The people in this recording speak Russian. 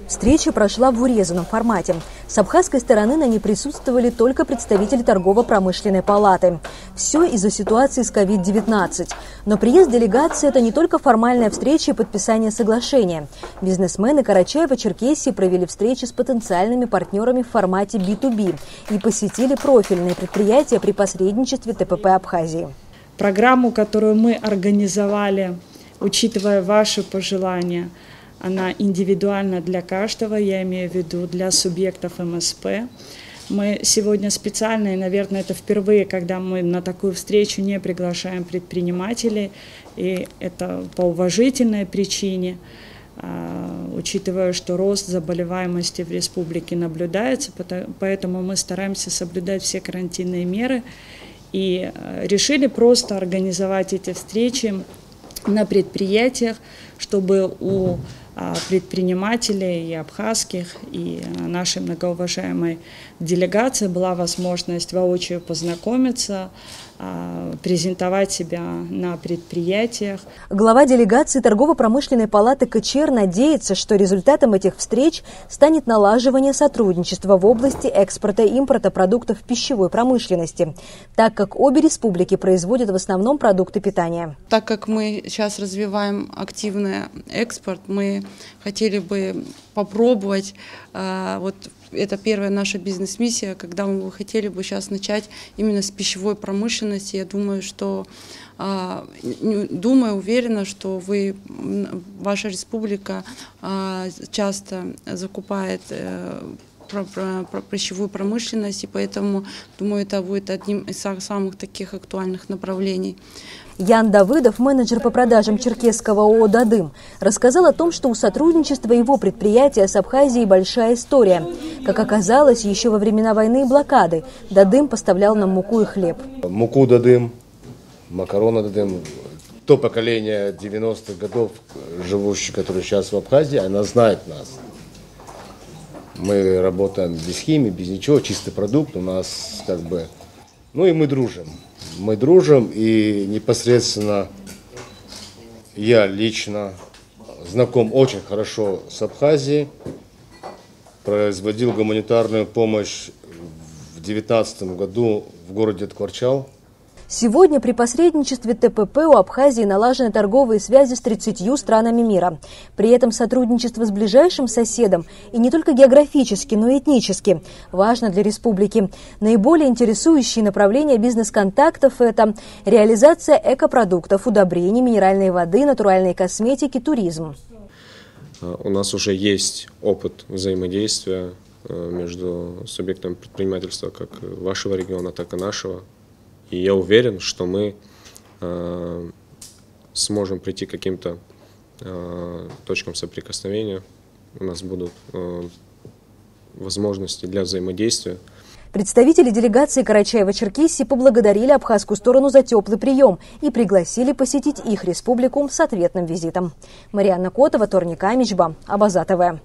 Встреча прошла в урезанном формате. С абхазской стороны на ней присутствовали только представители торгово-промышленной палаты. Все из-за ситуации с COVID-19. Но приезд делегации – это не только формальная встреча и подписание соглашения. Бизнесмены Карачаева-Черкесии провели встречи с потенциальными партнерами в формате B2B и посетили профильные предприятия при посредничестве ТПП Абхазии. Программу, которую мы организовали, учитывая ваши пожелания, она индивидуальна для каждого, я имею в виду для субъектов МСП. Мы сегодня специально, и, наверное, это впервые, когда мы на такую встречу не приглашаем предпринимателей, и это по уважительной причине, учитывая, что рост заболеваемости в республике наблюдается, поэтому мы стараемся соблюдать все карантинные меры и решили просто организовать эти встречи на предприятиях, чтобы у предпринимателей и абхазских, и нашей многоуважаемой делегации была возможность воочию познакомиться, презентовать себя на предприятиях. Глава делегации торгово-промышленной палаты КЧР надеется, что результатом этих встреч станет налаживание сотрудничества в области экспорта и импорта продуктов пищевой промышленности, так как обе республики производят в основном продукты питания. Так как мы сейчас развиваем активный экспорт, мы хотели бы попробовать, вот это первая наша бизнес-миссия, когда мы хотели бы сейчас начать именно с пищевой промышленности. Я думаю, что, уверена, что ваша республика часто закупает пищевую промышленность, и поэтому, думаю, это будет одним из самых таких актуальных направлений. Ян Давыдов, менеджер по продажам черкесского ООО «Дадым», рассказал о том, что у сотрудничества его предприятия с Абхазией большая история. Как оказалось, еще во времена войны и блокады «Дадым» поставлял нам муку и хлеб. Муку «Дадым», макароны «Дадым». То поколение 90-х годов, живущее, которое сейчас в Абхазии, она знает нас. Мы работаем без химии, без ничего, чистый продукт у нас как бы... Ну и мы дружим. Мы дружим, и непосредственно я лично знаком очень хорошо с Абхазией. Производил гуманитарную помощь в 2019 году в городе Ткварчал. Сегодня при посредничестве ТПП у Абхазии налажены торговые связи с 30 странами мира. При этом сотрудничество с ближайшим соседом, и не только географически, но и этнически, важно для республики. Наиболее интересующие направления бизнес-контактов – это реализация экопродуктов, удобрений, минеральной воды, натуральной косметики, туризм. У нас уже есть опыт взаимодействия между субъектами предпринимательства как вашего региона, так и нашего. И я уверен, что мы сможем прийти к каким-то точкам соприкосновения. У нас будут возможности для взаимодействия. Представители делегации Карачаева-Черкесии поблагодарили абхазскую сторону за теплый прием и пригласили посетить их республику с ответным визитом. Марианна Котова, Торник Амичба, Абаза ТВ.